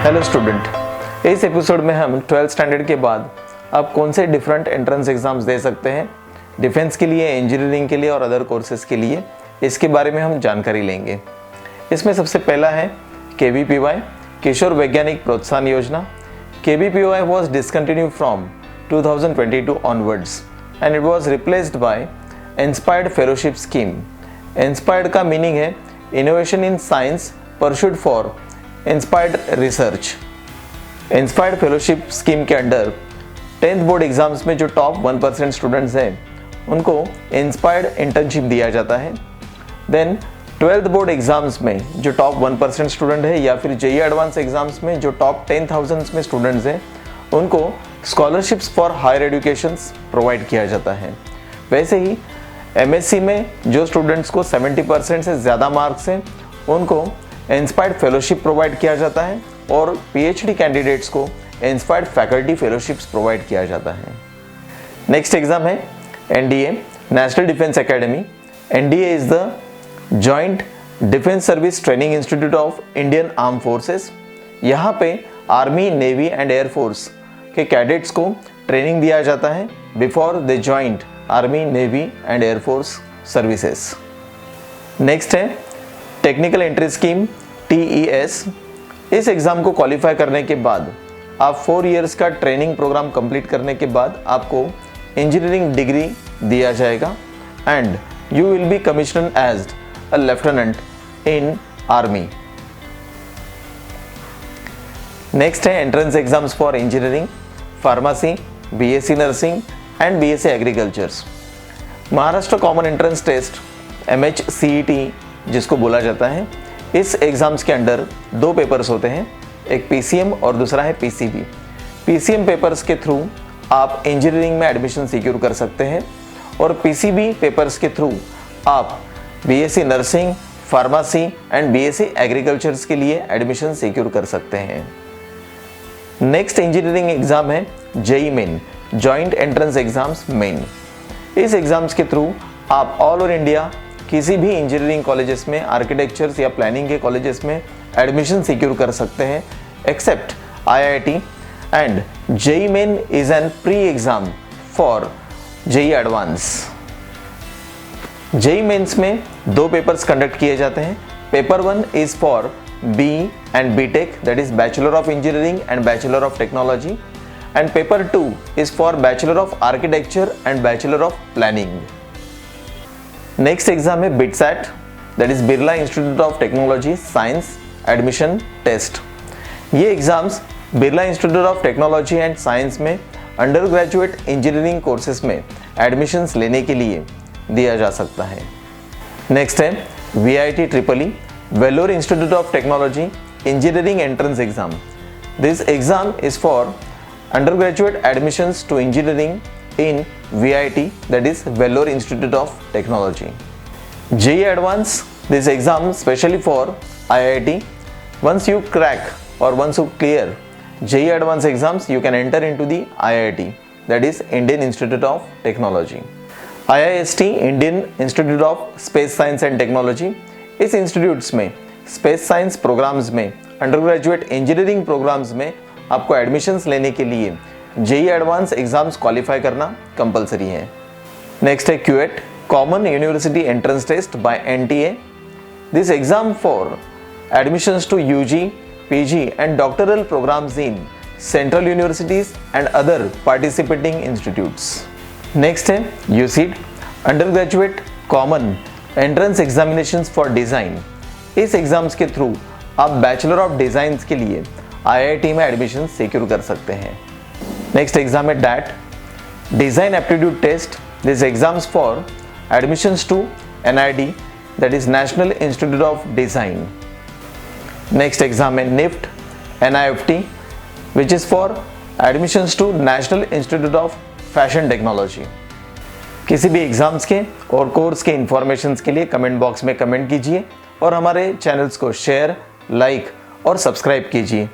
Hello student, इस episode में हम 12th स्टैंडर्ड के बाद आप कौन से डिफरेंट एंट्रेंस एग्जाम्स दे सकते हैं डिफेंस के लिए, इंजीनियरिंग के लिए और अदर कोर्सेज के लिए, इसके बारे में हम जानकारी लेंगे। इसमें सबसे पहला है KVPY, किशोर वैज्ञानिक प्रोत्साहन योजना। KVPY was discontinued from 2022 onwards and it was replaced by inspired fellowship scheme. Inspired का मीनिंग है innovation in science pursued for inspired research. Inspired fellowship scheme के अंडर 10th बोर्ड एग्जाम्स में जो टॉप 1% स्टूडेंट्स हैं उनको inspired internship दिया जाता है। देन 12th बोर्ड एग्जाम्स में जो टॉप 1% स्टूडेंट है या फिर JEE एडवांस एग्जाम्स में जो टॉप 10,000 में स्टूडेंट्स हैं उनको scholarships for higher educations provide किया जाता है। वैसे ही MSc में जो स्टूडेंट्स को 70% से ज़्यादा मार्क्स हैं उनको इंस्पायर्ड फेलोशिप प्रोवाइड किया जाता है और PhD कैंडिडेट्स को इंस्पायर्ड फैकल्टी फेलोशिप्स प्रोवाइड किया जाता है। नेक्स्ट एग्जाम है NDA, national defence academy. NDA is the joint defence service training institute of Indian arm forces. यहाँ पे आर्मी, नेवी एंड एयरफोर्स के कैडेट्स को ट्रेनिंग दिया जाता है before the joint army, navy and air force services. Next है technical entry scheme TES। इस exam को क्वालिफाई करने के बाद आप 4 इयर्स का ट्रेनिंग प्रोग्राम कंप्लीट करने के बाद आपको इंजीनियरिंग डिग्री दिया जाएगा and you will be commissioned as a lieutenant in army. Next है entrance exams for engineering, pharmacy, BSc nursing and BSc agricultures. Maharashtra common entrance test MHCET जिसको बोला जाता है, इस एग्ज़ाम्स के अंडर 2 पेपर्स होते हैं, एक PCM और दूसरा है PCB। PCM पेपर्स के थ्रू आप इंजीनियरिंग में एडमिशन सिक्योर कर सकते हैं और PCB पेपर्स के थ्रू आप BSc nursing, pharmacy and BSc agricultures के लिए एडमिशन सिक्योर कर सकते हैं। नेक्स्ट इंजीनियरिंग एग्ज़ाम है JEE main, joint entrance exams main. इस एग्ज़ाम्स के थ्रू आप ऑल ओवर इंडिया किसी भी इंजीनियरिंग कॉलेजेस में, आर्किटेक्चर्स या प्लानिंग के कॉलेजेस में एडमिशन सिक्योर कर सकते हैं accept IIT and JEE main is an pre exam for JEE advance. JEE mains में 2 पेपर्स कंडक्ट किए जाते हैं। Paper 1 is for BE and BTech, that is Bachelor of Engineering and Bachelor of Technology, and paper 2 is for Bachelor of Architecture and Bachelor of Planning. Next exam है BITSAT, that is Birla institute of technology science admission test. ये exams Birla institute of technology and science में under graduate engineering courses में admissions लेने के लिए दिया जा सकता है। नेक्स्ट है VIT EEE, Vellore Institute of Technology Engineering Entrance Exam. This exam is for undergraduate admissions to engineering in VIT, that is Vellore Institute of Technology. JEE Advance, this exam specially for IIT. Once you crack or once you clear JEE Advance exams, you can enter into the IIT, that is Indian Institute of Technology. IIST, Indian Institute of Space Science and Technology. इस institutes में space science programmes में, under graduate engineering programmes में आपको admissions लेने के लिए JEE advance exams qualify करना compulsory है। नेक्स्ट है QET, common university entrance test by NTA। This exam for admissions to UG, PG and doctoral programmes in central universities and other participating institutes. Next है UCET, under graduate common entrance examinations for design. इस exams के through आप bachelor of designs के लिए IIT में admission secure कर सकते हैं। नेक्स्ट एग्जाम है DAT, design aptitude test. This exams for admissions to NID, that is national institute of design. Next exam है NIFT NIFT, which is for admissions to national institute of fashion technology. किसी भी exams के और course के informations के लिए comment box में comment कीजिए और हमारे चैनल्स को शेयर, लाइक और सब्सक्राइब कीजिए।